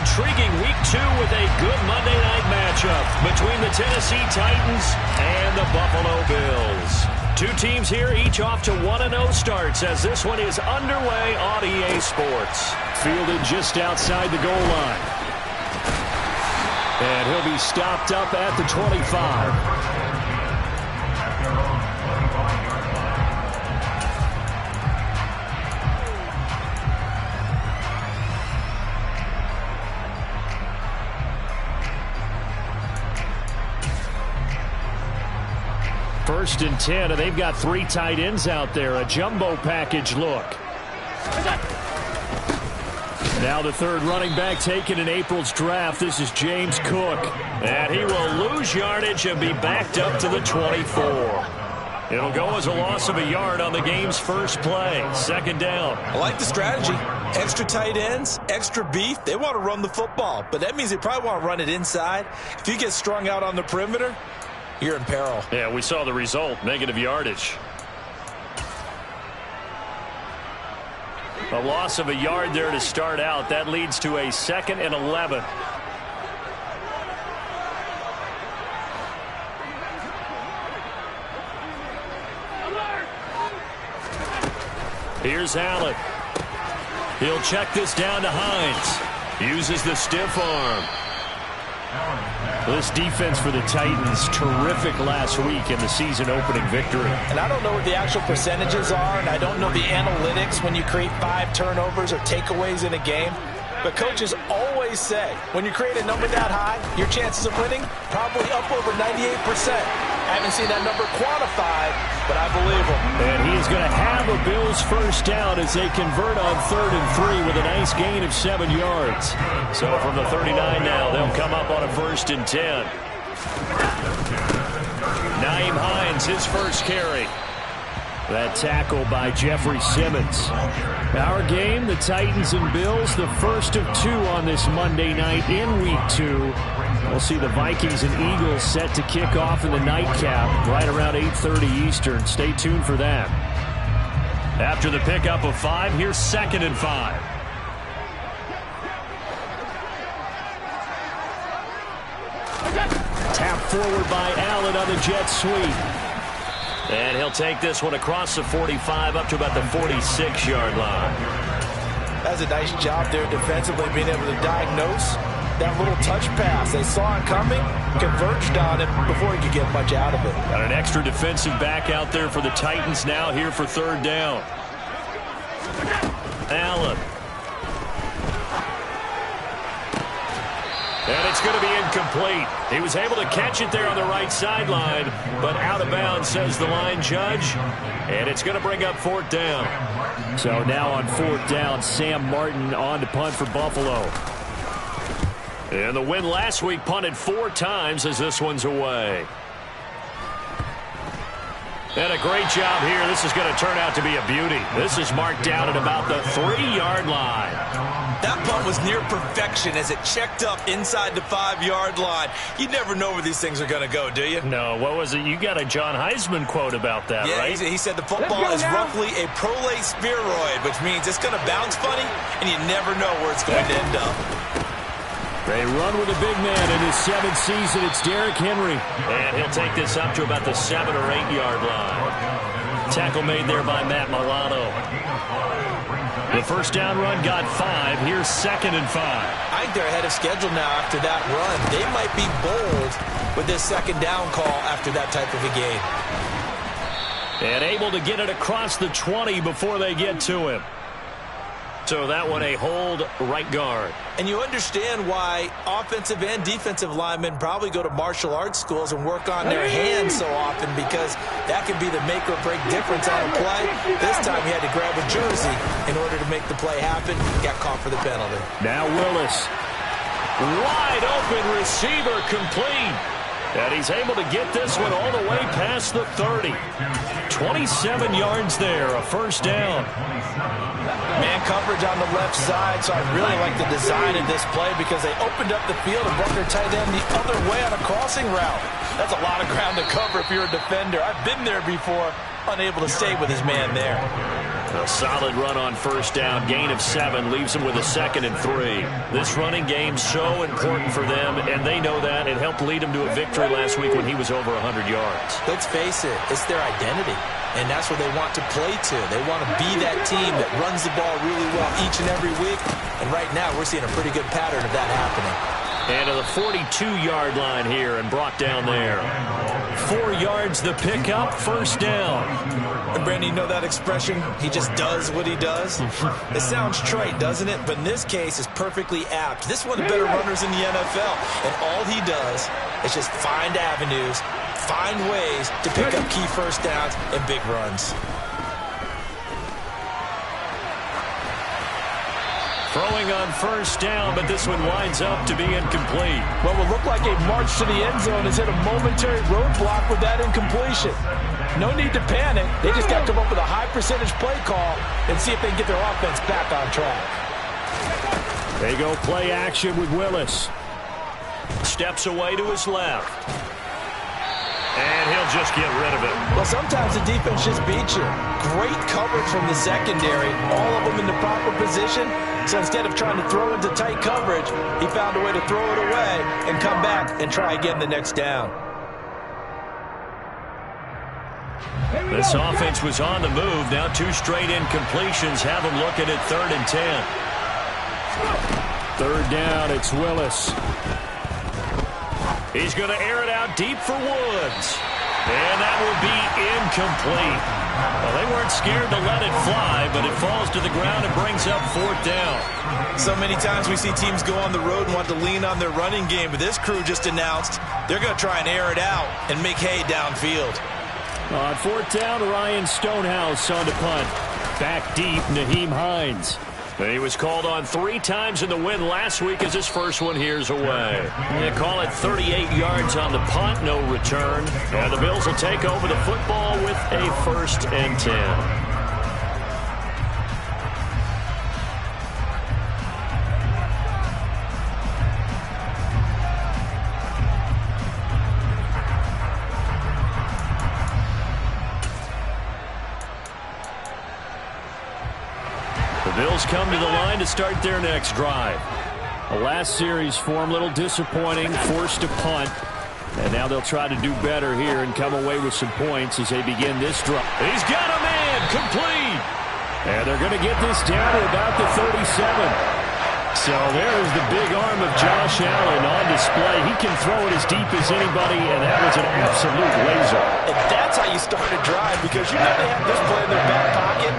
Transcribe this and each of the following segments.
intriguing week 2 with a good Monday night matchup between the Tennessee Titans and the Buffalo Bills. Two teams here, each off to 1-0 starts as this one is underway on EA Sports. Fielded just outside the goal line. And he'll be stopped up at the 25. First and 10, and they've got 3 tight ends out there. A jumbo package look. Now the third running back taken in April's draft. This is James Cook. And he will lose yardage and be backed up to the 24. It'll go as a loss of a yard on the game's first play. Second down. I like the strategy. Extra tight ends, extra beef. They want to run the football, but that means they probably want to run it inside. If you get strung out on the perimeter, you're in peril. Yeah, we saw the result. Negative yardage. A loss of a yard there to start out. That leads to a 2nd and 11. Here's Allen. He'll check this down to Hines. Uses the stiff arm. This defense for the Titans, terrific last week in the season-opening victory. And I don't know what the actual percentages are, and I don't know the analytics when you create 5 turnovers or takeaways in a game. But coaches always say, when you create a number that high, your chances of winning probably up over 98%. I haven't seen that number quantified, but I believe him. And he is going to have a Bills first down as they convert on 3rd and 3 with a nice gain of 7 yards. So from the 39 now, they'll come up on a 1st and 10. Nyheim Hines, his first carry. That tackle by Jeffrey Simmons. Our game, the Titans and Bills, the first of 2 on this Monday night in week 2. We'll see the Vikings and Eagles set to kick off in the nightcap right around 8:30 Eastern. Stay tuned for that. After the pickup of 5, here's 2nd and 5. Tap forward by Allen on the jet sweep. And he'll take this one across the 45 up to about the 46-yard line. That's a nice job there defensively, being able to diagnose that little touch pass. They saw it coming, converged on it before he could get much out of it. Got an extra defensive back out there for the Titans now here for 3rd down. Allen. And it's going to be incomplete. He was able to catch it there on the right sideline, but out of bounds, says the line judge. And it's going to bring up 4th down. So now on 4th down, Sam Martin on to punt for Buffalo. And the win last week punted 4 times as this one's away. And a great job here. This is going to turn out to be a beauty. This is marked down at about the 3-yard line. That punt was near perfection as it checked up inside the 5-yard line. You never know where these things are going to go, do you? No, what was it? You got a John Heisman quote about that, yeah, right? He said the football is roughly a prolate spheroid, which means it's going to bounce funny, and you never know where it's going to end up. They run with a big man in his 7th season. It's Derrick Henry. And he'll take this up to about the 7 or 8-yard line. Tackle made there by Matt Milano. The first down run got 5. Here's 2nd and 5. I think they're ahead of schedule now after that run. They might be bold with this 2nd down call after that type of a game. And able to get it across the 20 before they get to him. So that one a hold right guard. And you understand why offensive and defensive linemen probably go to martial arts schools and work on their hands so often, because that can be the make or break difference on a play. This time he had to grab a jersey in order to make the play happen. Got caught for the penalty. Now Willis. Wide open receiver complete. And he's able to get this one all the way past the 30. 27 yards there, a first down. Man coverage on the left side, so I really like the design of this play because they opened up the field and brought their tight end the other way on a crossing route. That's a lot of ground to cover if you're a defender. I've been there before, unable to stay with his man there. A solid run on first down. Gain of 7 leaves them with a 2nd and 3. This running game's so important for them, and they know that. It helped lead them to a victory last week when he was over 100 yards. Let's face it, it's their identity, and that's where they want to play to. They want to be that team that runs the ball really well each and every week, and right now we're seeing a pretty good pattern of that happening. And to the 42-yard line here and brought down there. 4 yards the pickup, first down. And Brandon, you know that expression, he just does what he does? It sounds trite, doesn't it? But in this case, it's perfectly apt. This is one of the better runners in the NFL, and all he does is just find avenues, find ways to pick up key first downs and big runs. Throwing on first down, but this one winds up to be incomplete. What will look like a march to the end zone has hit a momentary roadblock with that incompletion. No need to panic. They just got to come up with a high percentage play call and see if they can get their offense back on track. They go play action with Willis. Steps away to his left. And he'll just get rid of it. Well, sometimes the defense just beats you. Great coverage from the secondary. All of them in the proper position. So instead of trying to throw into tight coverage, he found a way to throw it away and come back and try again the next down. This offense was on the move. Now 2 straight incompletions have them looking at 3rd and 10. 3rd down, it's Willis. He's going to air it out deep for Woods. And that will be incomplete. Well, they weren't scared to let it fly, but it falls to the ground and brings up 4th down. So many times we see teams go on the road and want to lean on their running game, but this crew just announced they're going to try and air it out and make hay downfield. On 4th down, Ryan Stonehouse on to punt. Back deep, Nyheim Hines. He was called on 3 times in the win last week as his first one here's away. They call it 38 yards on the punt, no return. And the Bills will take over the football with a 1st and 10. Bills come to the line to start their next drive. The last series for them, a little disappointing, forced to punt. And now they'll try to do better here and come away with some points as they begin this drive. He's got a man, complete. And they're going to get this down to about the 37. So there's the big arm of Josh Allen on display. He can throw it as deep as anybody, and that was an absolute laser. And that's how you start a drive, because you know they have this play in their back pocket,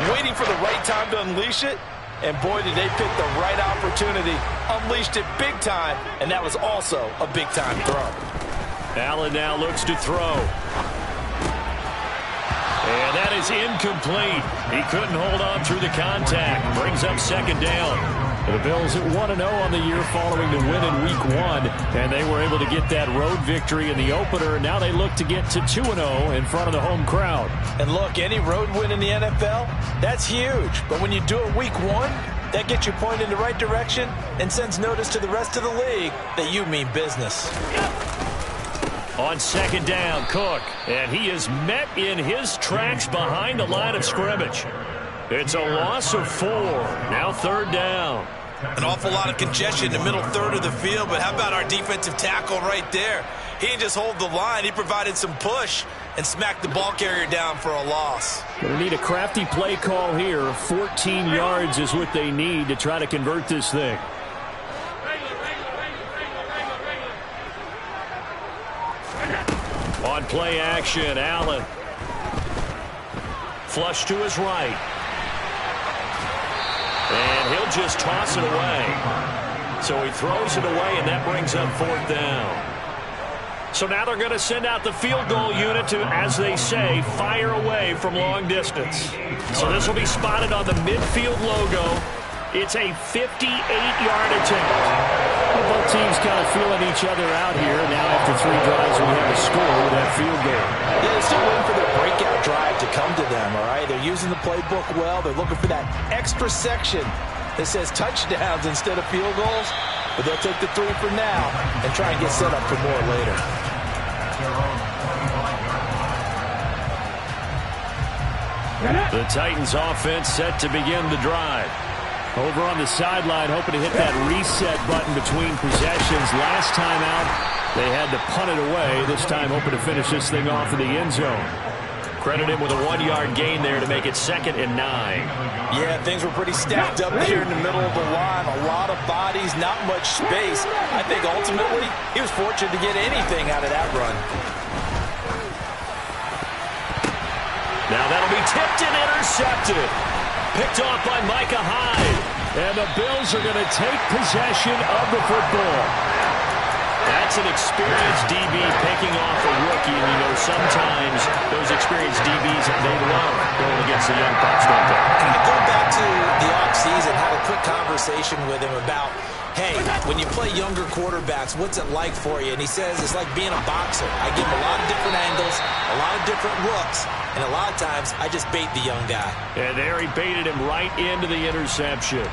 waiting for the right time to unleash it. And boy, did they pick the right opportunity. Unleashed it big time, and that was also a big-time throw. Allen now looks to throw. And that is incomplete. He couldn't hold on through the contact. Brings up 2nd down. The Bills at 1-0 on the year following the win in Week 1. And they were able to get that road victory in the opener. Now they look to get to 2-0 in front of the home crowd. And look, any road win in the NFL, that's huge. But when you do it Week 1, that gets you pointed in the right direction and sends notice to the rest of the league that you mean business. On 2nd down, Cook. And he is met in his tracks behind the line of scrimmage. It's a loss of 4. Now 3rd down. An awful lot of congestion in the middle third of the field, but how about our defensive tackle right there? He didn't just hold the line. He provided some push and smacked the ball carrier down for a loss. Going to need a crafty play call here. 14 yards is what they need to try to convert this thing. On play action, Allen. Flush to his right. And he'll just toss it away. So he throws it away, and that brings up 4th down. So now they're going to send out the field goal unit to, as they say, fire away from long distance. So this will be spotted on the midfield logo. It's a 58-yard attempt. Well, both teams kind of feeling each other out here. Now after 3 drives, we have a score with that field goal. Yeah, they're still waiting for their breakout drive to come to them, all right? They're using the playbook well. They're looking for that extra section that says touchdowns instead of field goals. But they'll take the 3 for now and try and get set up for more later. The Titans offense set to begin the drive. Over on the sideline, hoping to hit that reset button between possessions. Last time out, they had to punt it away. This time, hoping to finish this thing off in the end zone. Credit him with a 1-yard gain there to make it 2nd and 9. Yeah, things were pretty stacked up here in the middle of the line. A lot of bodies, not much space. I think ultimately he was fortunate to get anything out of that run. Now that'll be tipped and intercepted. Picked off by Micah Hyde. And the Bills are going to take possession of the football. That's an experienced DB picking off a rookie. And you know, sometimes those experienced DBs, they love going against the young pups, don't they? And I go back to the offseason, had a quick conversation with him about, hey, when you play younger quarterbacks, what's it like for you? And he says it's like being a boxer. I give him a lot of different angles, a lot of different looks, and a lot of times I just bait the young guy. And there he baited him right into the interception.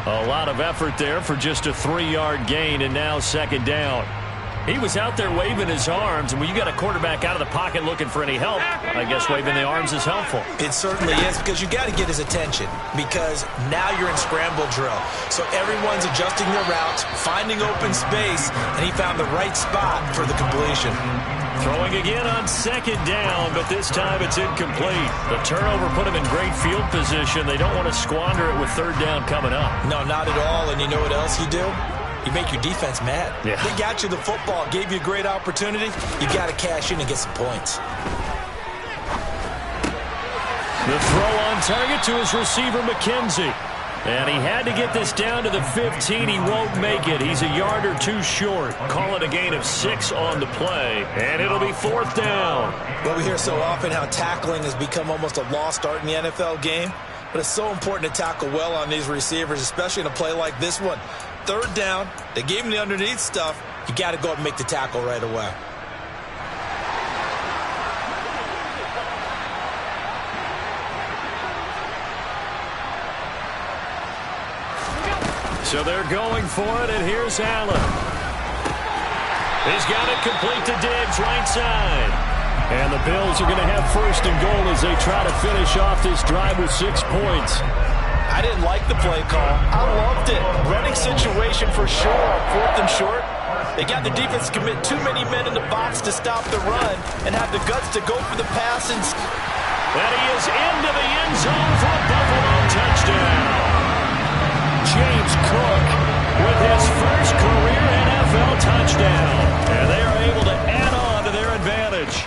A lot of effort there for just a 3-yard gain, and now 2nd down. He was out there waving his arms, and when you got a quarterback out of the pocket looking for any help, I guess waving the arms is helpful. It certainly is, because you got to get his attention, because now you're in scramble drill. So everyone's adjusting their routes, finding open space, and he found the right spot for the completion. Throwing again on 2nd down, but this time it's incomplete. The turnover put him in great field position. They don't want to squander it with 3rd down coming up. No, not at all, and you know what else you do? You make your defense mad. Yeah. They got you the football, gave you a great opportunity. You got to cash in and get some points. The throw on target to his receiver, McKenzie. And he had to get this down to the 15. He won't make it. He's a yard or 2 short. Call it a gain of 6 on the play. And it'll be 4th down. Well, we hear so often how tackling has become almost a lost art in the NFL game. But it's so important to tackle well on these receivers, especially in a play like this one. 3rd down, they gave him the underneath stuff. You got to go up and make the tackle right away. So they're going for it, and here's Allen. He's got it complete to Diggs, right side. And the Bills are going to have 1st and goal as they try to finish off this drive with 6 points. I didn't like the play call. I loved it. Running situation for sure. 4th and short. They got the defense to commit too many men in the box to stop the run and have the guts to go for the pass. And he is into the end zone for a Buffalo touchdown. James Cook with his first career NFL touchdown. And they are able to add on to their advantage.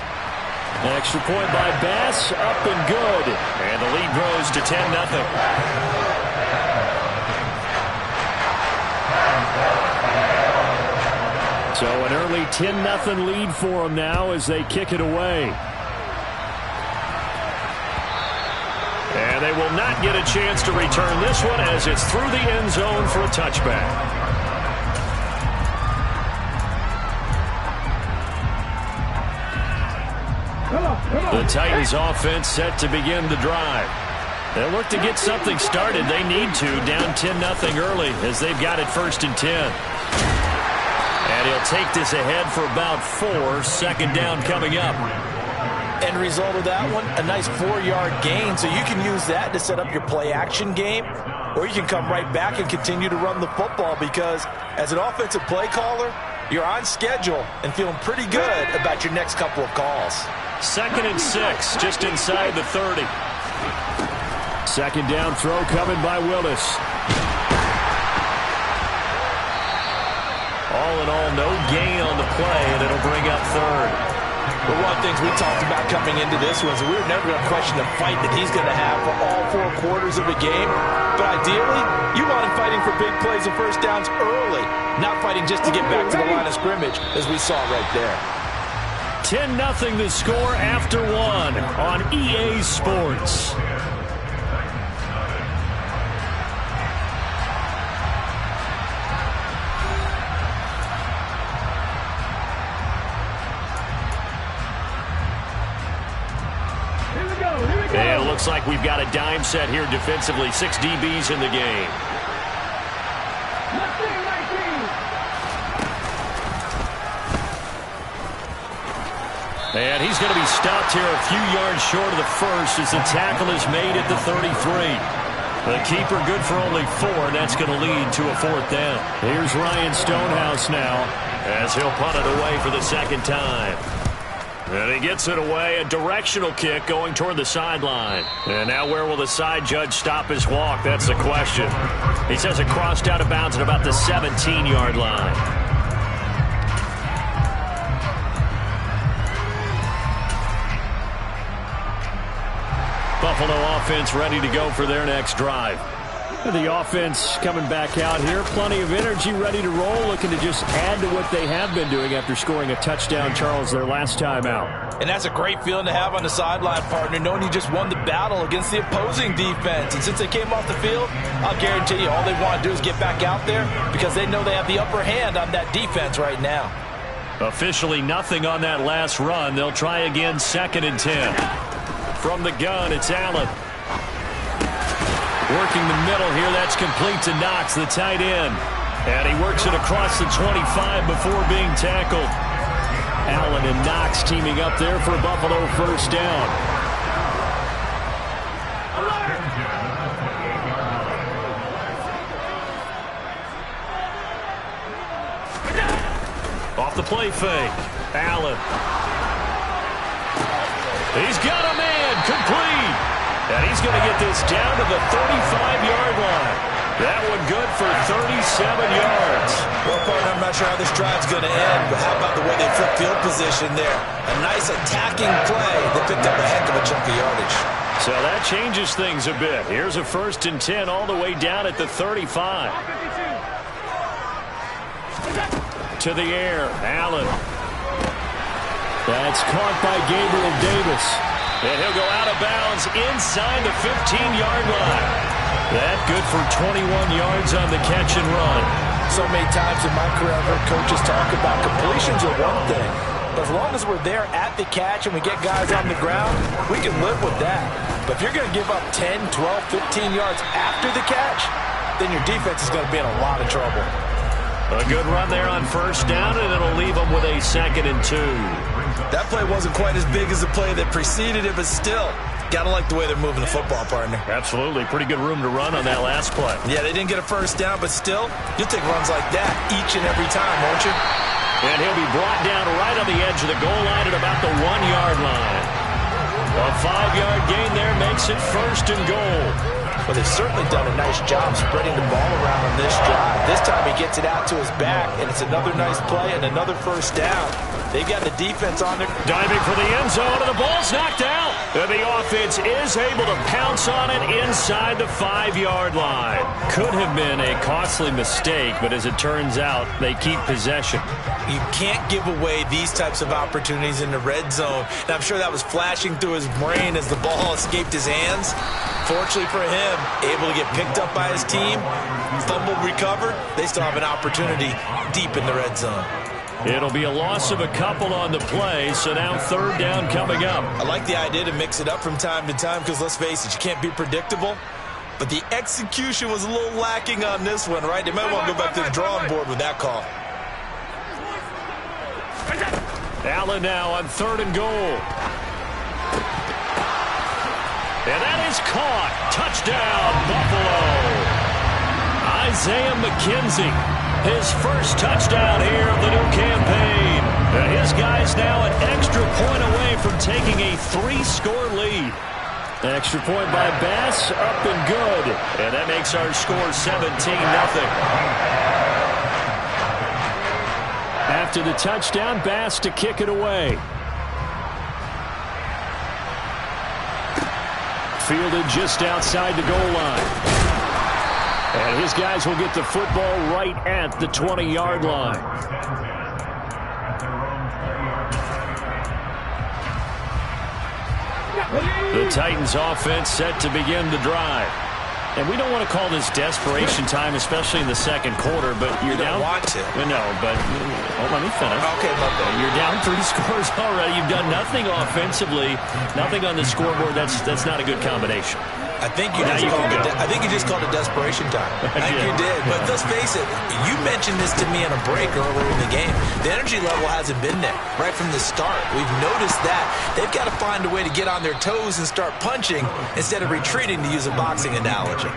An extra point by Bass, up and good. And the lead grows to 10-0. So an early 10-0 lead for them now as they kick it away. And they will not get a chance to return this one as it's through the end zone for a touchback. The Titans offense set to begin the drive. They'll look to get something started. They need to, down 10-0 early as they've got it 1st and 10. And he'll take this ahead for about 4. 2nd down coming up. End result of that one, a nice 4-yard gain. So you can use that to set up your play-action game, or you can come right back and continue to run the football because as an offensive play caller, you're on schedule and feeling pretty good about your next couple of calls. 2nd and 6, just inside the 30. 2nd down throw coming by Willis. All in all, no gain on the play, and it'll bring up 3rd. But one of the things we talked about coming into this was we were never going to question the fight that he's going to have for all 4 quarters of a game. But ideally, you want him fighting for big plays and 1st downs early, not fighting just to get back to the line of scrimmage, as we saw right there. 10-0 the score after 1 on EA Sports. And it looks like we've got a dime set here defensively. 6 DBs in the game. And he's going to be stopped here a few yards short of the first as the tackle is made at the 33. The keeper good for only 4, and that's going to lead to a 4th down. Here's Ryan Stonehouse now as he'll punt it away for the second time. And he gets it away, a directional kick going toward the sideline. And now where will the side judge stop his walk? That's the question. He says it crossed out of bounds at about the 17-yard line. Buffalo offense ready to go for their next drive. The offense coming back out here. Plenty of energy, ready to roll, looking to just add to what they have been doing after scoring a touchdown, Charles, their last time out. And that's a great feeling to have on the sideline, partner, knowing you just won the battle against the opposing defense. And since they came off the field, I'll guarantee you all they want to do is get back out there because they know they have the upper hand on that defense right now. Officially nothing on that last run. They'll try again, 2nd and 10. From the gun, it's Allen. Working the middle here, that's complete to Knox, the tight end. And he works it across the 25 before being tackled. Allen and Knox teaming up there for a Buffalo 1st down. Off the play fake, Allen. He's got a man, complete. And he's going to get this down to the 35-yard line. That one good for 37 yards. Well, partner, I'm not sure how this drive's going to end, but how about the way they flip field position there? A nice attacking play that picked up a heck of a chunk of yardage. So that changes things a bit. Here's a 1st and 10 all the way down at the 35. To the air, Allen. That's caught by Gabriel Davis. And he'll go out of bounds inside the 15-yard line. That good for 21 yards on the catch and run. So many times in my career, I've heard coaches talk about completions are one thing. But as long as we're there at the catch and we get guys on the ground, we can live with that. But if you're going to give up 10, 12, 15 yards after the catch, then your defense is going to be in a lot of trouble. A good run there on 1st down, and it'll leave them with a 2nd and 2. That play wasn't quite as big as the play that preceded it, but still, gotta like the way they're moving the football, partner. Absolutely. Pretty good room to run on that last play. Yeah, they didn't get a 1st down, but still, you'll take runs like that each and every time, won't you? And he'll be brought down right on the edge of the goal line at about the 1-yard line. A 5-yard gain there makes it 1st and goal. Well, they've certainly done a nice job spreading the ball around on this drive. This time he gets it out to his back, and it's another nice play and another 1st down. They've got the defense on there. Diving for the end zone, and the ball's knocked out. And the offense is able to pounce on it inside the 5-yard line. Could have been a costly mistake, but as it turns out, they keep possession. You can't give away these types of opportunities in the red zone. And I'm sure that was flashing through his brain as the ball escaped his hands. Fortunately for him, able to get picked up by his team, fumbled, recovered. They still have an opportunity deep in the red zone. It'll be a loss of a couple on the play, so now 3rd down coming up. I like the idea to mix it up from time to time because, let's face it, you can't be predictable. But the execution was a little lacking on this one, right? They might want to go back to the drawing board with that call. Allen now on 3rd and goal. And that is caught. Touchdown, Buffalo. Isaiah McKenzie, his 1st touchdown here of the new campaign. And his guys now an extra point away from taking a 3-score lead. Extra point by Bass, up and good. And that makes our score 17-0. After the touchdown, Bass to kick it away. Fielded just outside the goal line. And his guys will get the football right at the 20-yard line. The Titans offense set to begin the drive. And we don't want to call this desperation time, especially in the 2nd quarter, but you're down. You don't want to. No, but let me finish. Okay, you're down 3 scores already. You've done nothing offensively, nothing on the scoreboard. That's not a good combination. I think you just called it desperation time. I think you did. But let's face it, you mentioned this to me on a break earlier in the game. The energy level hasn't been there right from the start. We've noticed that. They've got to find a way to get on their toes and start punching instead of retreating, to use a boxing analogy.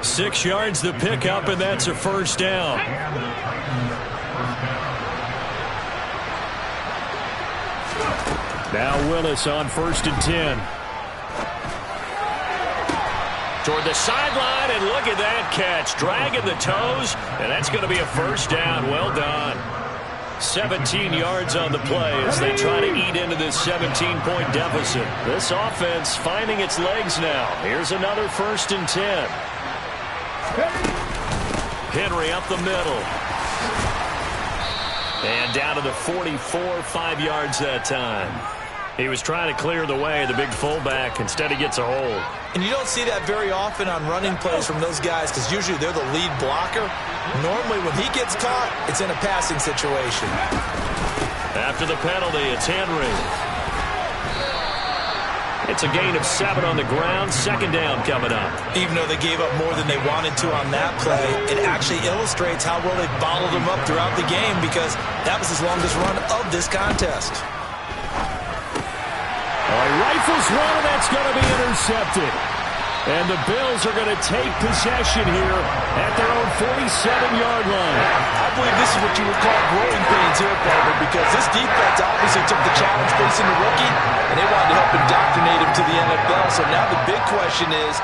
6 yards the pickup, and that's a first down. Now Willis on 1st and 10. Toward the sideline, and look at that catch. Dragging the toes, and that's going to be a first down. Well done. 17 yards on the play as they try to eat into this 17-point deficit. This offense finding its legs now. Here's another 1st and 10. Henry up the middle. And down to the 44, 5 yards that time. He was trying to clear the way, the big fullback. Instead, he gets a hold. And you don't see that very often on running plays from those guys because usually they're the lead blocker. Normally, when he gets caught, it's in a passing situation. After the penalty, it's Henry. It's a gain of 7 on the ground. 2nd down coming up. Even though they gave up more than they wanted to on that play, it actually illustrates how well they bottled him up throughout the game because that was his longest run of this contest. He rifles one, and that's going to be intercepted. And the Bills are going to take possession here at their own 47-yard line. I believe this is what you would call growing pains here, Barbara, because this defense obviously took the challenge facing the rookie, and they wanted to help indoctrinate him to the NFL. So now the big question is,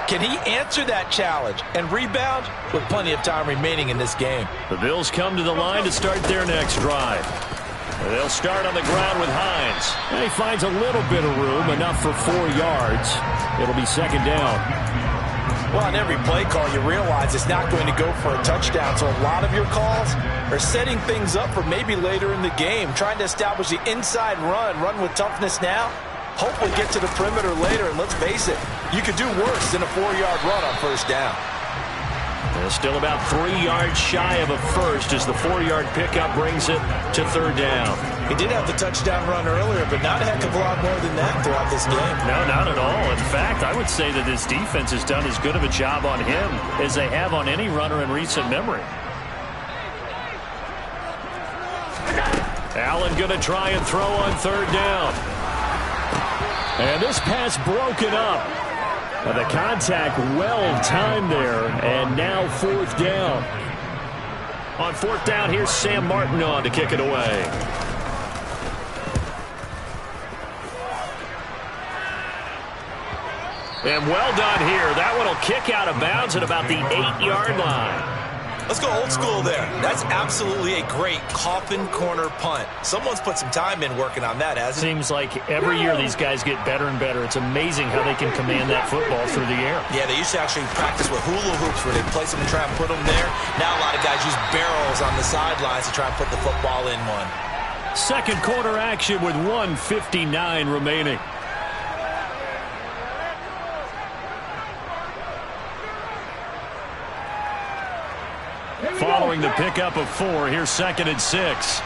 can he answer that challenge and rebound with plenty of time remaining in this game? The Bills come to the line to start their next drive. They'll start on the ground with Hines. And he finds a little bit of room, enough for 4 yards. It'll be 2nd down. Well, on every play call, you realize it's not going to go for a touchdown. So a lot of your calls are setting things up for maybe later in the game, trying to establish the inside run with toughness now. Hopefully get to the perimeter later, and let's face it, you could do worse than a 4-yard run on 1st down. Still about 3 yards shy of a first as the 4-yard pickup brings it to 3rd down. He did have the touchdown run earlier, but not a heck of a lot more than that throughout this game. No, not at all. In fact, I would say that this defense has done as good of a job on him as they have on any runner in recent memory. Allen going to try and throw on 3rd down. And this pass broken up. The contact well-timed there, and now 4th down. On 4th down, here's Sam Martin on to kick it away. And well done here. That one will kick out of bounds at about the 8-yard line. Let's go old school there. That's absolutely a great coffin corner punt. Someone's put some time in working on that, hasn't it? Seems like every year these guys get better and better. It's amazing how they can command that football through the air. Yeah, they used to actually practice with hula hoops where they place them and try and put them there. Now a lot of guys use barrels on the sidelines to try and put the football in one. 2nd quarter action with 1:59 remaining. Following the pickup of 4, here's 2nd and 6.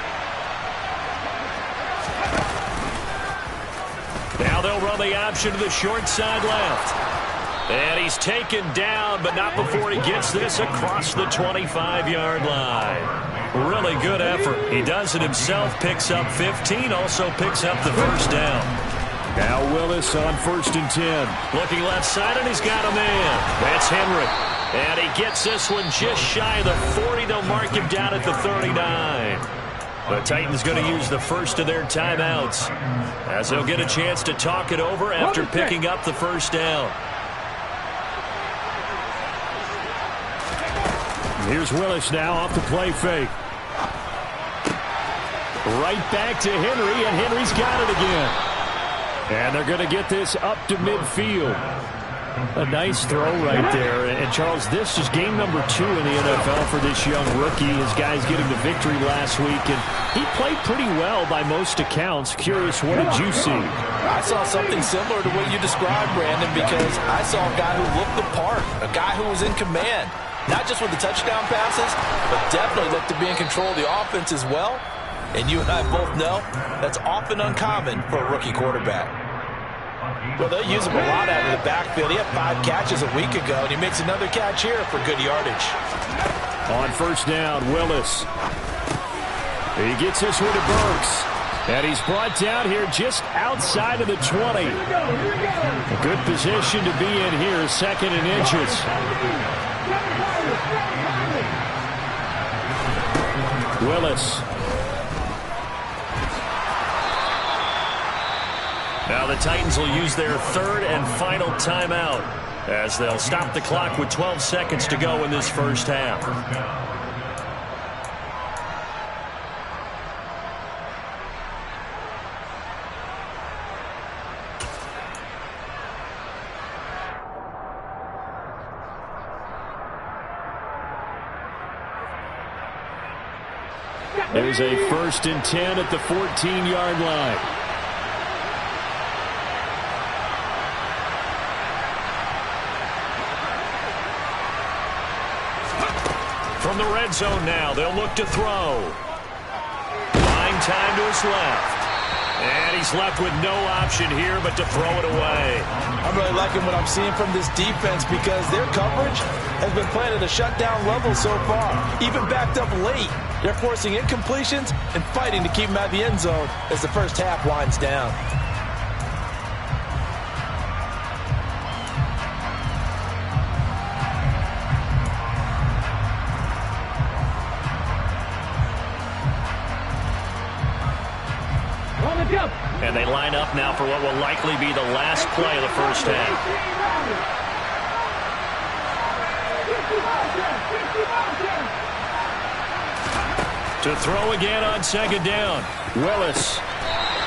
Now they'll run the option to the short side left. And he's taken down, but not before he gets this across the 25-yard line. Really good effort. He does it himself, picks up 15, also picks up the 1st down. Now Willis on 1st and 10. Looking left side, and he's got a man. That's Henry. And he gets this one just shy of the 40. They'll mark him down at the 39. The Titans going to use the first of their timeouts as they'll get a chance to talk it over after picking up the 1st down. Here's Willis now off the play fake. Right back to Henry, and Henry's got it again. And they're going to get this up to midfield. A nice throw right there. And, Charles, this is game number 2 in the NFL for this young rookie. His guys getting the victory last week, and he played pretty well by most accounts. Curious, what did you see? I saw something similar to what you described, Brandon, because I saw a guy who looked the part, a guy who was in command, not just with the touchdown passes, but definitely looked to be in control of the offense as well. And you and I both know that's often uncommon for a rookie quarterback. Well, they'll use him a lot out of the backfield. He had 5 catches a week ago, and he makes another catch here for good yardage. On first down, Willis. He gets this one to Burks. And he's brought down here just outside of the 20. A good position to be in here, 2nd and inches. Willis. Now the Titans will use their 3rd and final timeout as they'll stop the clock with 12 seconds to go in this first half. There's a 1st and 10 at the 14-yard line. From the red zone now, they'll look to throw. Buying time to his left. And he's left with no option here but to throw it away. I'm really liking what I'm seeing from this defense because their coverage has been playing at a shutdown level so far. Even backed up late. They're forcing incompletions and fighting to keep them out of the end zone as the first half winds down. And they line up now for what will likely be the last play of the first half. To throw again on 2nd down. Willis.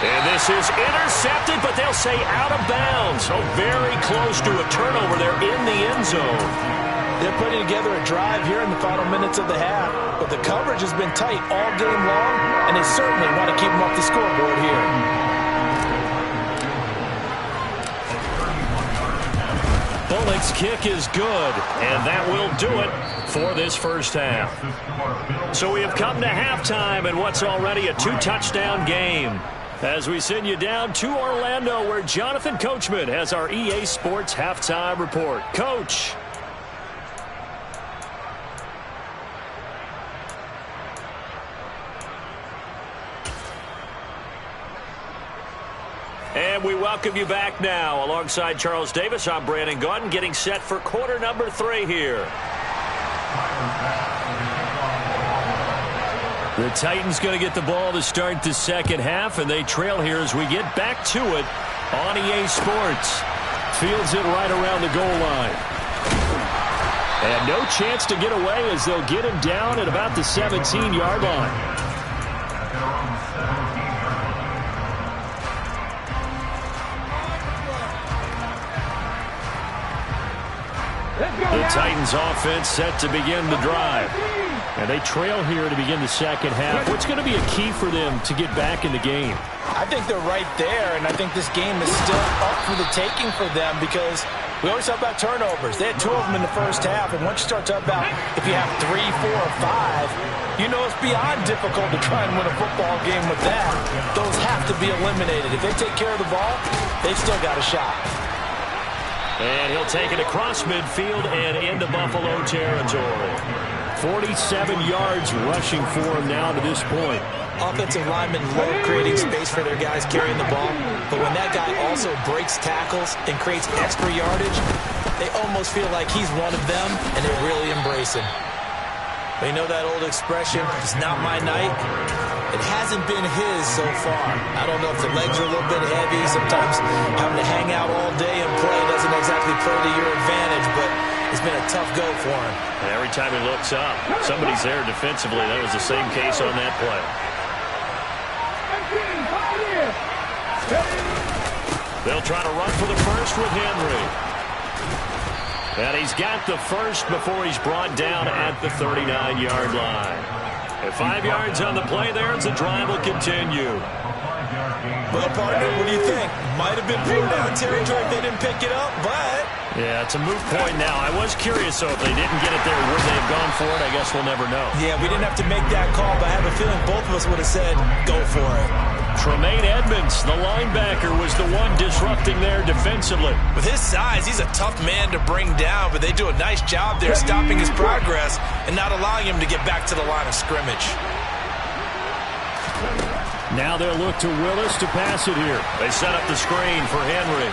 And this is intercepted, but they'll say out of bounds. So very close to a turnover there in the end zone. They're putting together a drive here in the final minutes of the half, but the coverage has been tight all game long, and they certainly want to keep them off the scoreboard here. Bullock's kick is good, and that will do it for this first half. So we have come to halftime in what's already a 2-touchdown game. As we send you down to Orlando, where Jonathan Coachman has our EA Sports halftime report. Coach. And we welcome you back now. Alongside Charles Davis, I'm Brandon Gaudin, getting set for quarter number 3 here. The Titans going to get the ball to start the second half, and they trail here as we get back to it on EA Sports. Fields it right around the goal line. And no chance to get away as they'll get him down at about the 17-yard line. The Titans offense set to begin the drive. And they trail here to begin the second half. What's going to be a key for them to get back in the game? I think they're right there, and I think this game is still up for the taking for them because we always talk about turnovers. They had 2 of them in the first half, and once you start talking about if you have 3, 4, or 5, you know it's beyond difficult to try and win a football game with that. Those have to be eliminated. If they take care of the ball, they've still got a shot. And he'll take it across midfield and into Buffalo territory. 47 yards rushing for him now to this point. Offensive linemen love creating space for their guys carrying the ball, but when that guy also breaks tackles and creates extra yardage, they almost feel like he's one of them, and they really embrace him. But you know that old expression, it's not my night? It hasn't been his so far. I don't know if the legs are a little bit heavy. Sometimes having to hang out all day and play doesn't exactly play to your advantage, but it's been a tough go for him. And every time he looks up, somebody's there defensively. That was the same case on that play. They'll try to run for the first with Henry. And he's got the first before he's brought down at the 39-yard line. At 5 yards on the play there, as the drive will continue. Well, partner, what do you think? Might have been thrown down territory if they didn't pick it up, but Yeah, it's a moot point now. I was curious, so if they didn't get it there, would they have gone for it? I guess we'll never know. Yeah, we didn't have to make that call, but I have a feeling both of us would have said, go for it. Tremaine Edmonds, the linebacker, was the one disrupting there defensively. With his size, he's a tough man to bring down, but they do a nice job there stopping his progress and not allowing him to get back to the line of scrimmage. Now they'll look to Willis to pass it here. They set up the screen for Henry.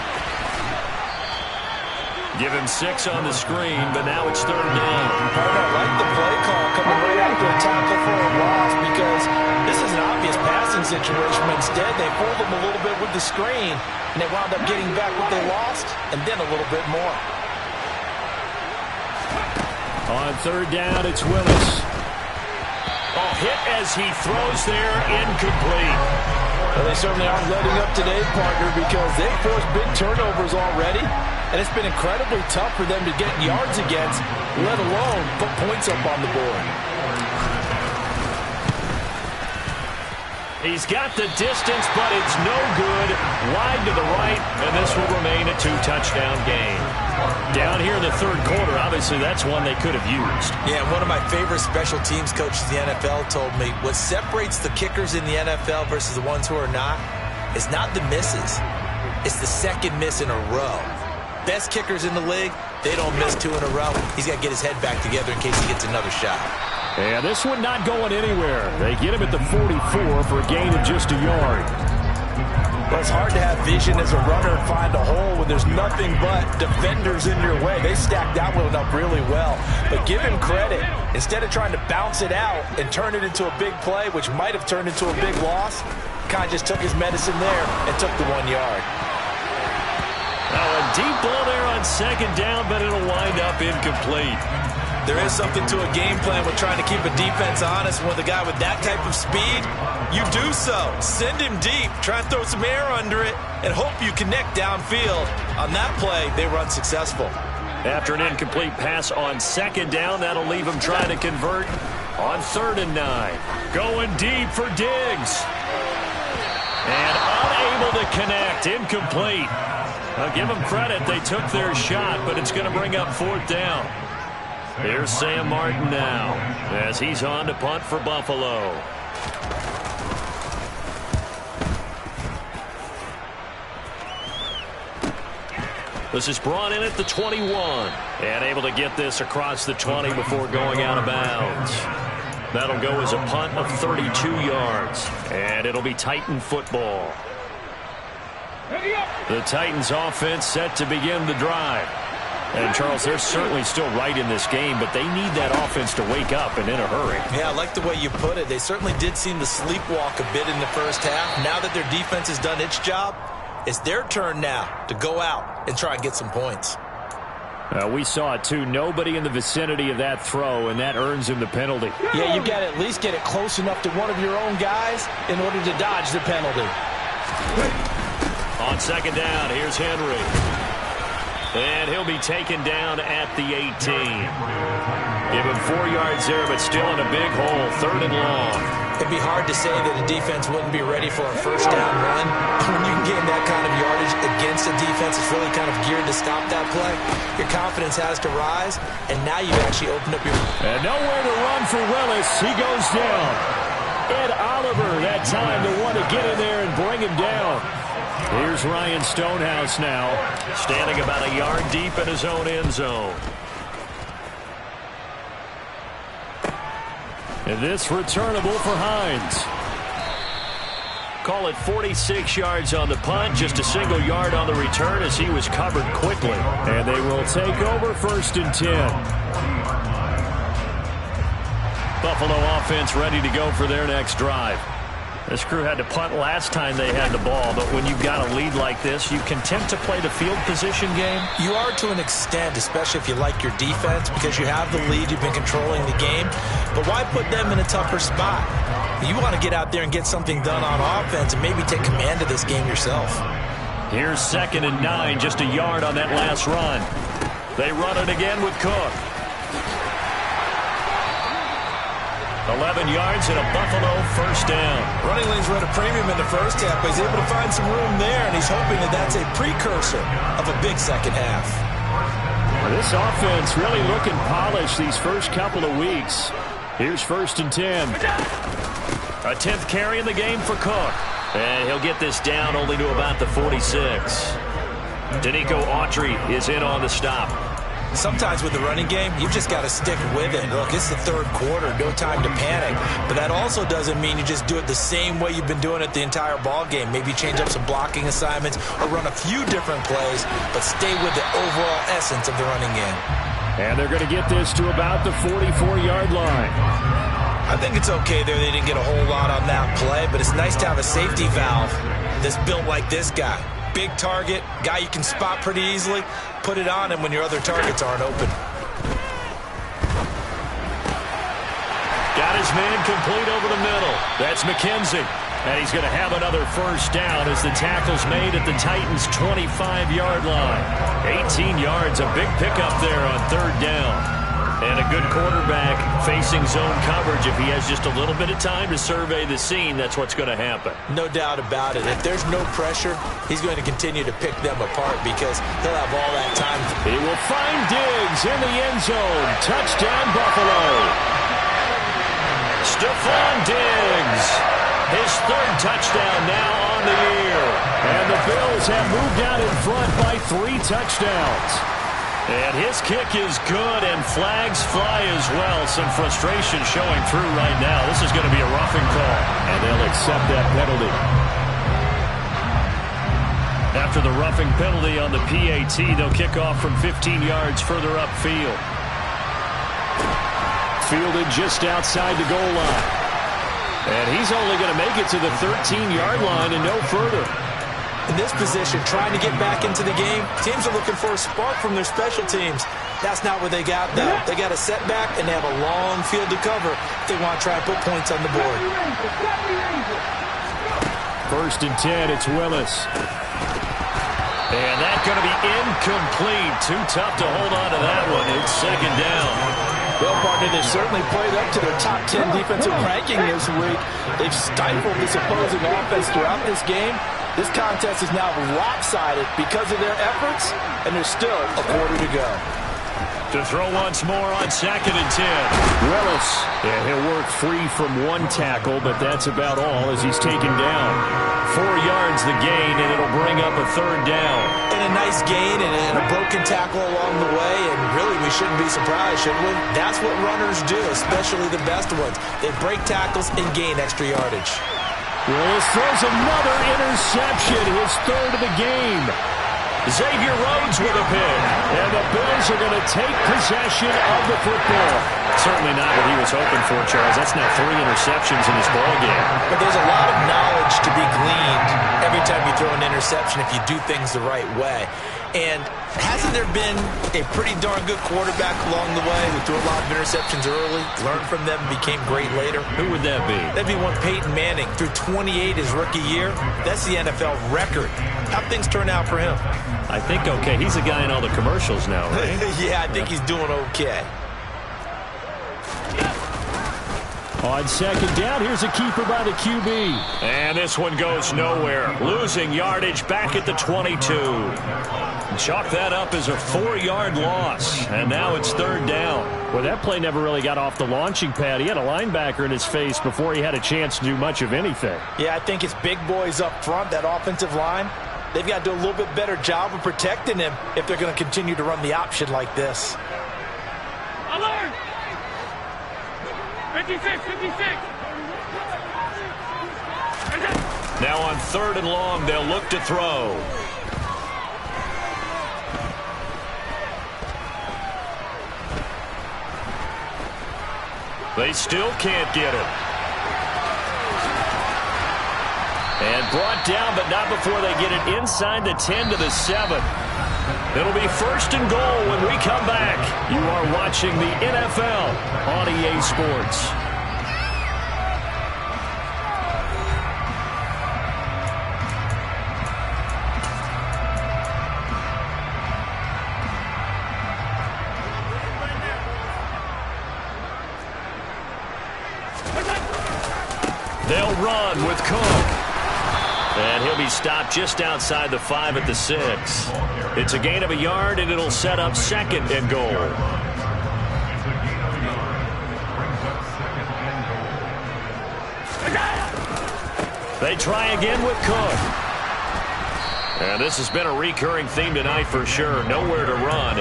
Give him 6 on the screen, but now it's 3rd down. I like the play call coming right after a tackle for a loss because this is an obvious passing situation. But instead, they fooled him a little bit with the screen, and they wound up getting back what they lost and then a little bit more. On 3rd down, it's Willis. Oh, hit as he throws there, incomplete. Well, they certainly aren't letting up today, partner, because they've forced big turnovers already, and it's been incredibly tough for them to get yards against, let alone put points up on the board. He's got the distance, but it's no good. Wide to the right, and this will remain a 2-touchdown game. Down here in the 3rd quarter, obviously that's one they could have used. Yeah, one of my favorite special teams coaches in the NFL told me what separates the kickers in the NFL versus the ones who are not is not the misses. It's the second miss in a row. Best kickers in the league, they don't miss 2 in a row. He's got to get his head back together in case he gets another shot. Yeah, this one not going anywhere. They get him at the 44 for a gain of just a yard. Well, it's hard to have vision as a runner and find a hole when there's nothing but defenders in your way. They stacked that one up really well. But give him credit. Instead of trying to bounce it out and turn it into a big play, which might have turned into a big loss, kind of just took his medicine there and took the 1 yard. Now a deep ball there on 2nd down, but it'll wind up incomplete. There is something to a game plan with trying to keep a defense honest. With a guy with that type of speed, you do so. Send him deep, try and throw some air under it, and hope you connect downfield. On that play, they were unsuccessful. After an incomplete pass on 2nd down, that'll leave him trying to convert on 3rd and 9. Going deep for Diggs. And unable to connect, incomplete. I'll give them credit, they took their shot, but it's going to bring up 4th down. Here's Sam Martin now as he's on to punt for Buffalo. This is brought in at the 21 and able to get this across the 20 before going out of bounds. That'll go as a punt of 32 yards, and it'll be Titan football. The Titans offense set to begin the drive. And, Charles, they're certainly still right in this game, but they need that offense to wake up and in a hurry. Yeah, I like the way you put it. They certainly did seem to sleepwalk a bit in the first half. Now that their defense has done its job, it's their turn now to go out and try and get some points. We saw it, too. Nobody in the vicinity of that throw, and that earns him the penalty. Yeah, you've got to at least get it close enough to one of your own guys in order to dodge the penalty. On 2nd down, here's Henry. And he'll be taken down at the 18. Give him 4 yards there, but still in a big hole, 3rd and long. It'd be hard to say that a defense wouldn't be ready for a 1st down run. When you can gain that kind of yardage against a defense that's really kind of geared to stop that play, your confidence has to rise, and now you've actually opened up your... And nowhere to run for Willis. He goes down. Ed Oliver that time to want to get in there and bring him down. Here's Ryan Stonehouse now, standing about a yard deep in his own end zone. And this returnable for Hines. Call it 46 yards on the punt, just a single yard on the return as he was covered quickly. And they will take over 1st and 10. Buffalo offense ready to go for their next drive. This crew had to punt last time they had the ball, but when you've got a lead like this, you can tempt to play the field position game. You are to an extent, especially if you like your defense, because you have the lead, you've been controlling the game. But why put them in a tougher spot? You want to get out there and get something done on offense and maybe take command of this game yourself. Here's 2nd and 9, just a yard on that last run. They run it again with Cook. 11 yards and a Buffalo 1st down. Running lanes were at a premium in the first half, but he's able to find some room there, and he's hoping that that's a precursor of a big second half. This offense really looking polished these first couple of weeks. Here's 1st and 10. A 10th carry in the game for Cook. And he'll get this down only to about the 46. Danico Autry is in on the stop. Sometimes with the running game, you've just got to stick with it. Look, it's the 3rd quarter, no time to panic. But that also doesn't mean you just do it the same way you've been doing it the entire ball game. Maybe change up some blocking assignments or run a few different plays, but stay with the overall essence of the running game. And they're going to get this to about the 44-yard line. I think it's okay there. They didn't get a whole lot on that play, but it's nice to have a safety valve that's built like this guy. Big target, guy you can spot pretty easily. Put it on him when your other targets aren't open. Got his man complete over the middle. That's McKenzie. And he's going to have another 1st down as the tackle's made at the Titans' 25-yard line. 18 yards, a big pickup there on 3rd down. And a good quarterback facing zone coverage. If he has just a little bit of time to survey the scene, that's what's going to happen. No doubt about it. If there's no pressure, he's going to continue to pick them apart because he'll have all that time. He will find Diggs in the end zone. Touchdown, Buffalo. Stephon Diggs. His 3rd touchdown now on the year. And the Bills have moved out in front by 3 touchdowns. And his kick is good, and flags fly as well. Some frustration showing through right now. This is going to be a roughing call. And they'll accept that penalty. After the roughing penalty on the PAT, they'll kick off from 15 yards further upfield. Fielded just outside the goal line. And he's only going to make it to the 13-yard line and no further. In this position, trying to get back into the game, teams are looking for a spark from their special teams. That's not what they got, though. They got a setback, and they have a long field to cover if they want to try and put points on the board. 1st and 10, it's Willis. And that's going to be incomplete. Too tough to hold on to that one. It's 2nd down. Well, partner, they've certainly played up to their top 10 defensive ranking this week. They've stifled this opposing offense throughout this game. This contest is now lopsided because of their efforts, and there's still a quarter to go. To throw once more on 2nd and 10. Willis. Yeah, he'll work free from 1 tackle, but that's about all as he's taken down. 4 yards the gain, and it'll bring up a 3rd down. And a nice gain and a broken tackle along the way, and really we shouldn't be surprised, should we? That's what runners do, especially the best ones. They break tackles and gain extra yardage. Willis throws another interception, his 3rd of the game. Xavier Rhodes with a pick. And the Bills are going to take possession of the football. Certainly not what he was hoping for, Charles. That's now 3 interceptions in his ball game. But there's a lot of knowledge to be gleaned every time you throw an interception if you do things the right way. And hasn't there been a pretty darn good quarterback along the way who threw a lot of interceptions early, learned from them, became great later? Who would that be? That'd be one Peyton Manning. Threw 28 his rookie year. That's the NFL record. How'd things turn out for him? I think okay. He's a guy in all the commercials now, right? Yeah, I think he's doing okay. On 2nd down, here's a keeper by the QB. And this one goes nowhere. Losing yardage back at the 22. Chalk that up as a 4-yard loss. And now it's 3rd down. Well, that play never really got off the launching pad. He had a linebacker in his face before he had a chance to do much of anything. Yeah, I think it's big boys up front, that offensive line. They've got to do a little bit better job of protecting him if they're going to continue to run the option like this. Alert! 56, 56. Now on 3rd and long, they'll look to throw. They still can't get it. And brought down, but not before they get it inside the 10 to the 7. It'll be 1st and goal when we come back. You are watching the NFL on EA Sports. They'll run with Cook. And he'll be stopped just outside the 5 at the 6. It's a gain of a yard, and it'll set up 2nd and goal. They try again with Cook. And this has been a recurring theme tonight for sure. Nowhere to run.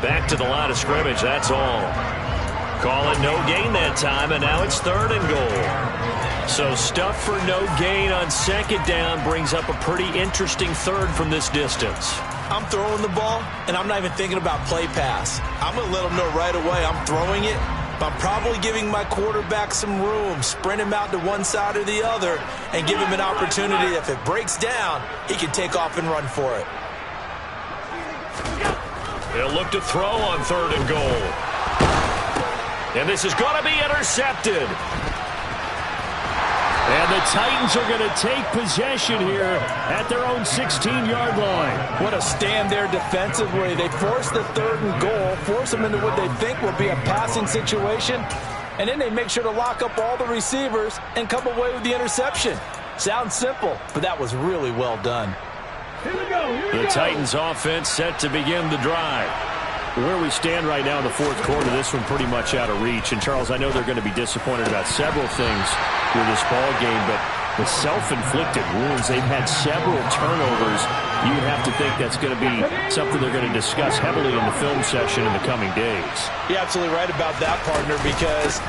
Back to the line of scrimmage, that's all. Call it no gain that time, and now it's 3rd and goal. So stuff for no gain on 2nd down brings up a pretty interesting 3rd from this distance. I'm throwing the ball, and I'm not even thinking about play pass. I'm going to let them know right away I'm throwing it, but I'm probably giving my quarterback some room, sprint him out to one side or the other, and give him an opportunity. If it breaks down, he can take off and run for it. They'll look to throw on 3rd and goal. And this is going to be intercepted. And the Titans are going to take possession here at their own 16-yard line. What a stand there defensively. They force the 3rd and goal, force them into what they think will be a passing situation, and then they make sure to lock up all the receivers and come away with the interception. Sounds simple, but that was really well done. Here we go. The Titans offense set to begin the drive. Where we stand right now in the 4th quarter, this one pretty much out of reach. And, Charles, I know they're going to be disappointed about several things with this ball game, but the self-inflicted wounds, they've had several turnovers. You have to think that's going to be something they're going to discuss heavily in the film session in the coming days. You're absolutely right about that, partner, because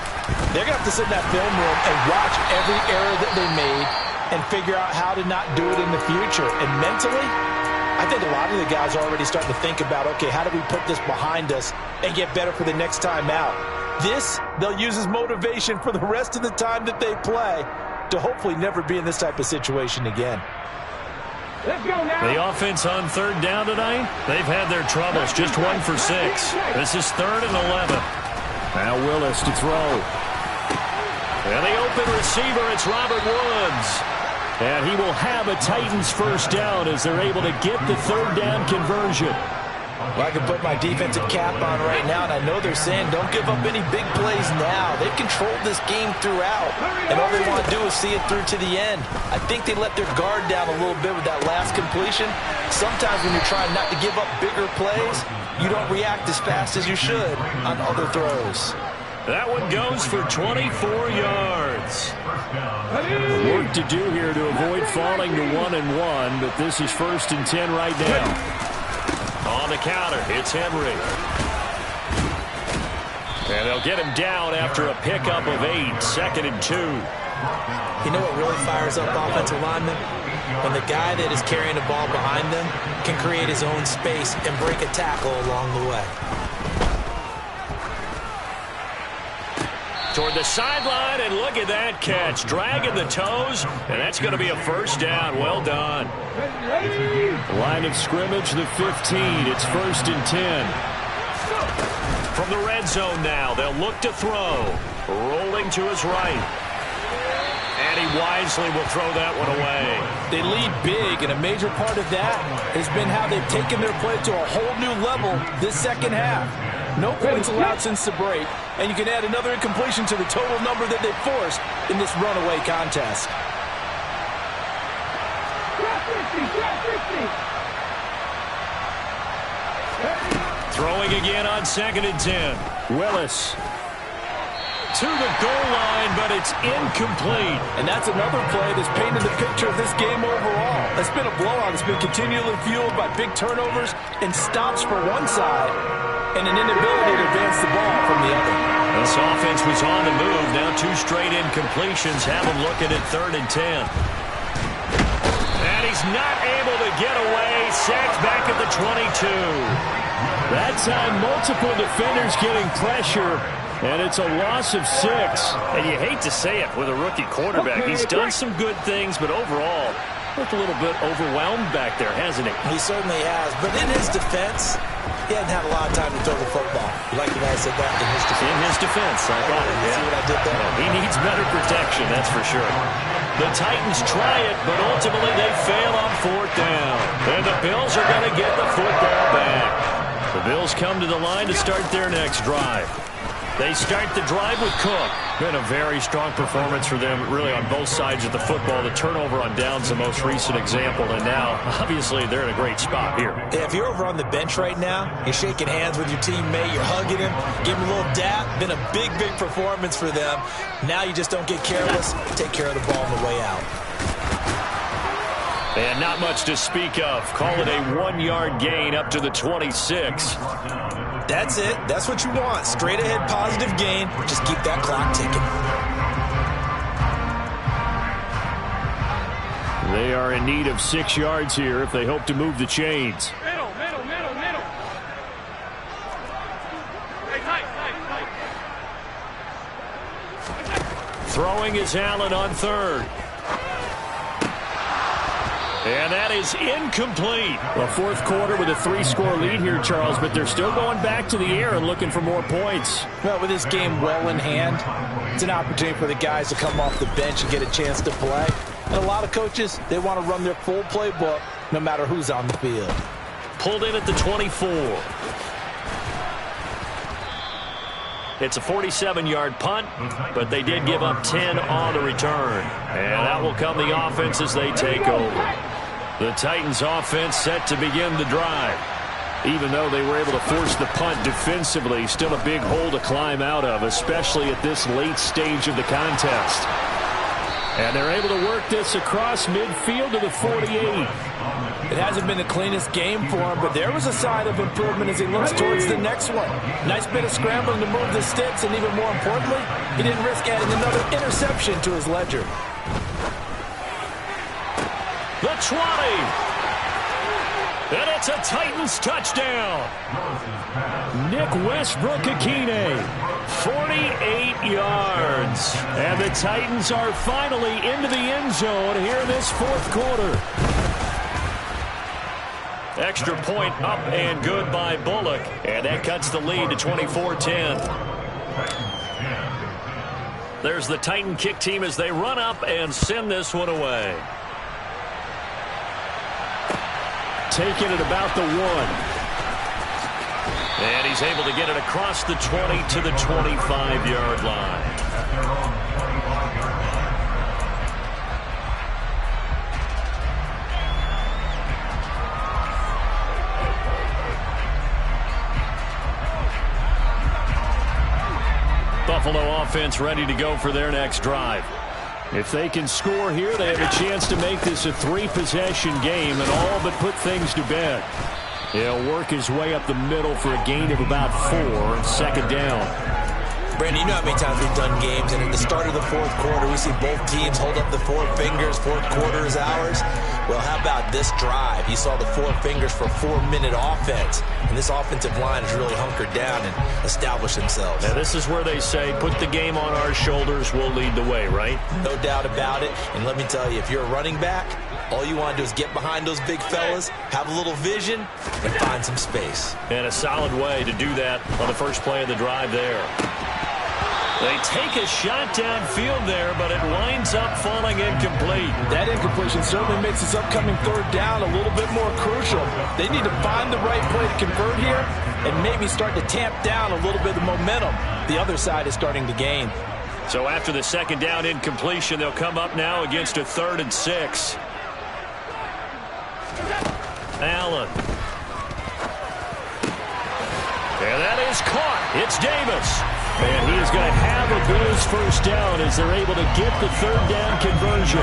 they're going to have to sit in that film room and watch every error that they made and figure out how to not do it in the future. And mentally, I think a lot of the guys are already starting to think about, okay, how do we put this behind us and get better for the next time out? This, they'll use as motivation for the rest of the time that they play to hopefully never be in this type of situation again. Let's go now. The offense on 3rd down tonight, they've had their troubles, just 1 for 6. This is 3rd and 11. Now Willis to throw. And the open receiver, it's Robert Woods. And he will have a Titans 1st down as they're able to get the 3rd down conversion. Well, I can put my defensive cap on right now, and I know they're saying don't give up any big plays now. They've controlled this game throughout, and all they want to do is see it through to the end. I think they let their guard down a little bit with that last completion. Sometimes when you're trying not to give up bigger plays, you don't react as fast as you should on other throws. That one goes for 24 yards. Work to do here to avoid falling to 1-1, but this is 1st and 10 right now. On the counter, it's Henry. And they'll get him down after a pickup of 8, 2nd and 2. You know what really fires up offensive linemen? When the guy that is carrying the ball behind them can create his own space and break a tackle along the way. Toward the sideline, and look at that catch. Dragging the toes, and that's going to be a 1st down. Well done. Line of scrimmage, the 15. It's 1st and 10. From the red zone now, they'll look to throw. Rolling to his right. And he wisely will throw that one away. They lead big, and a major part of that has been how they've taken their play to a whole new level this 2nd half. No points allowed since the break, and you can add another incompletion to the total number that they've forced in this runaway contest. Throwing again on 2nd and 10. Willis to the goal line, but it's incomplete. And that's another play that's painted the picture of this game overall. It's been a blowout. It's been continually fueled by big turnovers and stops for one side and an inability to advance the ball from the other. This offense was on the move. Now 2 straight incompletions have them looking at 3rd and 10. And he's not able to get away. Sacked back at the 22. That time, multiple defenders getting pressure. And it's a loss of 6. And you hate to say it with a rookie quarterback. He's done some good things, but overall, looked a little bit overwhelmed back there, hasn't he? He certainly has. But in his defense, he hasn't had a lot of time to throw the football. You like the guy said that in his defense? In his defense, I got it. See what I did there? He needs better protection, that's for sure. The Titans try it, but ultimately they fail on 4th down. And the Bills are going to get the football back. The Bills come to the line to start their next drive. They start the drive with Cook. Been a very strong performance for them, really, on both sides of the football. The turnover on downs, the most recent example, and now, obviously, they're in a great spot here. Yeah, if you're over on the bench right now, you're shaking hands with your teammate, you're hugging him, give him a little dap. Been a big, big performance for them. Now you just don't get careless. Take care of the ball on the way out. And not much to speak of. Call it a 1-yard gain up to the 26. That's it. That's what you want. Straight ahead positive gain. Just keep that clock ticking. They are in need of 6 yards here if they hope to move the chains. Middle. Hey, tight. Throwing is Allen on third. And that is incomplete. A fourth quarter with a 3-score lead here, Charles, but they're still going back to the air and looking for more points. Well, with this game well in hand, it's an opportunity for the guys to come off the bench and get a chance to play. And a lot of coaches, they want to run their full playbook no matter who's on the field. Pulled in at the 24. It's a 47-yard punt, but they did give up 10 on the return. And that will come the offense as they take over. The Titans offense set to begin the drive. Even though they were able to force the punt defensively, still a big hole to climb out of, especially at this late stage of the contest. And they're able to work this across midfield to the 48. It hasn't been the cleanest game for him, but there was a sign of improvement as he looks towards the next one. Nice bit of scrambling to move the sticks, and even more importantly, he didn't risk adding another interception to his ledger. The 20. And it's a Titans touchdown. Nick Westbrook-Ikhine, 48 yards. And the Titans are finally into the end zone here in this fourth quarter. Extra point up and good by Bullock. And that cuts the lead to 24-10. There's the Titan kick team as they run up and send this one away. Taking it about the 1. And he's able to get it across the 20 to the 25-yard line. Buffalo offense ready to go for their next drive. If they can score here, they have a chance to make this a 3-possession game and all but put things to bed. He'll work his way up the middle for a gain of about 4 and second down. Brandon, you know how many times we've done games, and at the start of the fourth quarter, we see both teams hold up the 4 fingers, fourth quarter is ours. Well, how about this drive? You saw the 4 fingers for 4-minute offense, and this offensive line has really hunkered down and established themselves. Now, this is where they say, put the game on our shoulders, we'll lead the way, right? No doubt about it, and let me tell you, if you're a running back, all you want to do is get behind those big fellas, have a little vision, and find some space. And a solid way to do that on the first play of the drive there. They take a shot downfield there, but it winds up falling incomplete. That incompletion certainly makes this upcoming third down a little bit more crucial. They need to find the right play to convert here and maybe start to tamp down a little bit of momentum. The other side is starting to gain. So after the second down incompletion, they'll come up now against a 3rd and 6. Allen. And that is caught. It's Davis. And he is going to have a Bills first down as they're able to get the 3rd down conversion.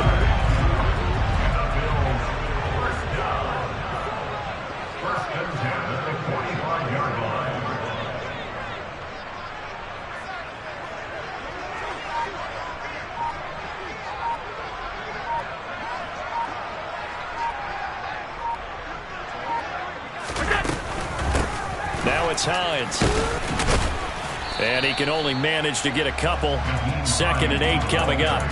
Now it's Hines. And he can only manage to get a couple. 2nd and 8 coming up.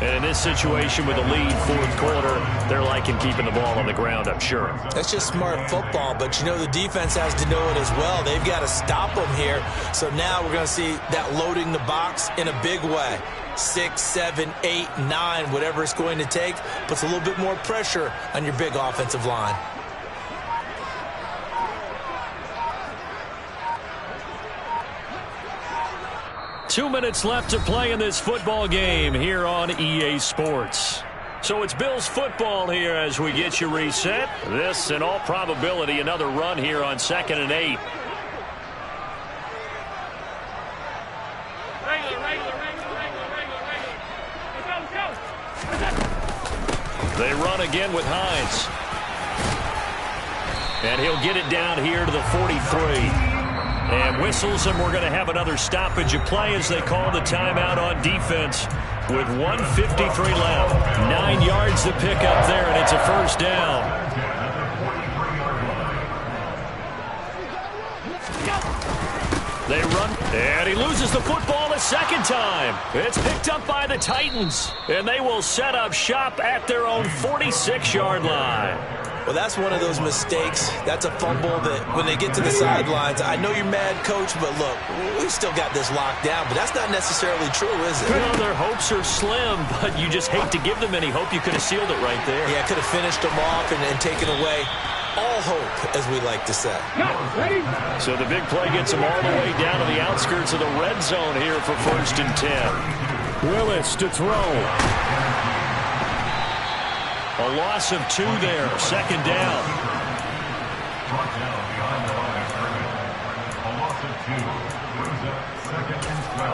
And in this situation with a lead, fourth quarter, they're liking keeping the ball on the ground, I'm sure. That's just smart football, but you know the defense has to know it as well. They've got to stop them here. So now we're going to see that loading the box in a big way. 6, 7, 8, 9, whatever it's going to take, puts a little bit more pressure on your big offensive line. 2 minutes left to play in this football game here on EA Sports. So it's Bills football here as we get you reset. This, in all probability, another run here on 2nd and 8. They run again with Hines. And he'll get it down here to the 43. And whistles, and we're going to have another stoppage of play as they call the timeout on defense with 1:53 left. 9 yards to pick up there, and it's a first down. They run, and he loses the football a second time. It's picked up by the Titans, and they will set up shop at their own 46-yard line. Well, that's one of those mistakes. That's a fumble that when they get to the sidelines, I know you're mad, Coach, but look, we still got this locked down. But that's not necessarily true, is it? Well, their hopes are slim, but you just hate to give them any hope. You could have sealed it right there. Yeah, could have finished them off and taken away all hope, as we like to say. So the big play gets them all the way down to the outskirts of the red zone here for 1st and 10. Willis to throw. A loss of 2 there, 2nd down. A loss of 2 brings up 2nd and 12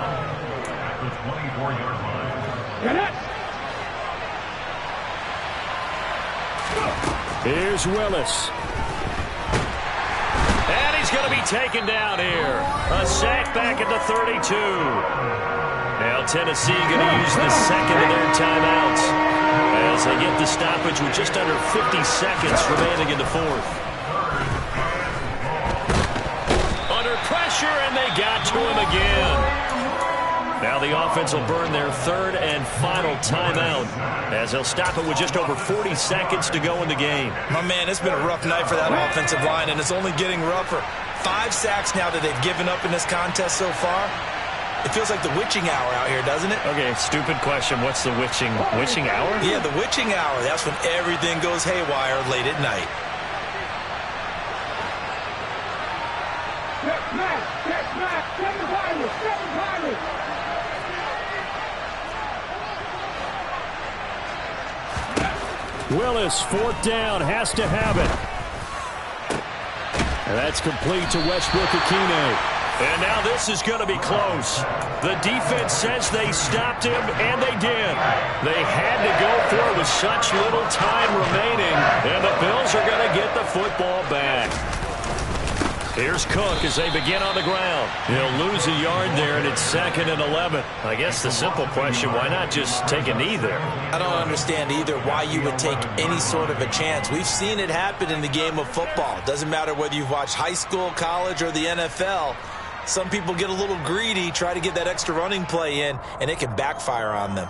at the 24-yard line. Here's Willis. And he's going to be taken down here. A sack back at the 32. Now Tennessee going to use the second of their timeouts as they get the stoppage with just under 50 seconds remaining in the 4th. Under pressure, and they got to him again. Now the offense will burn their 3rd and final timeout as they'll stop it with just over 40 seconds to go in the game. My man, it's been a rough night for that offensive line, and it's only getting rougher. 5 sacks now that they've given up in this contest so far. It feels like the witching hour out here, doesn't it? Okay, stupid question. What's the witching hour? Yeah, the witching hour. That's when everything goes haywire late at night. Willis, 4th down, has to have it. And that's complete to Westbrook-Ikhine. And now this is going to be close. The defense says they stopped him, and they did. They had to go for it with such little time remaining, and the Bills are going to get the football back. Here's Cook as they begin on the ground. He'll lose a yard there, and it's 2nd and 11. I guess the simple question, why not just take a knee there? I don't understand either why you would take any sort of a chance. We've seen it happen in the game of football. It doesn't matter whether you've watched high school, college, or the NFL. Some people get a little greedy, try to get that extra running play in, and it can backfire on them.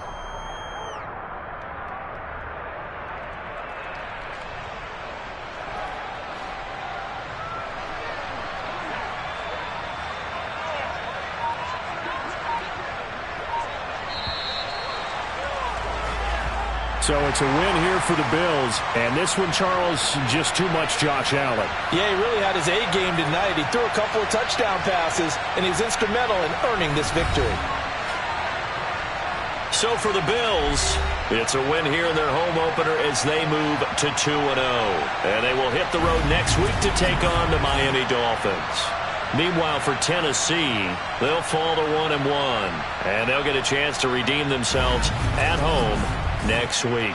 So it's a win here for the Bills. And this one, Charles, just too much Josh Allen. Yeah, he really had his A game tonight. He threw a couple of touchdown passes, and he's instrumental in earning this victory. So for the Bills, it's a win here in their home opener as they move to 2-0. And they will hit the road next week to take on the Miami Dolphins. Meanwhile, for Tennessee, they'll fall to 1-1. And they'll get a chance to redeem themselves at home next week.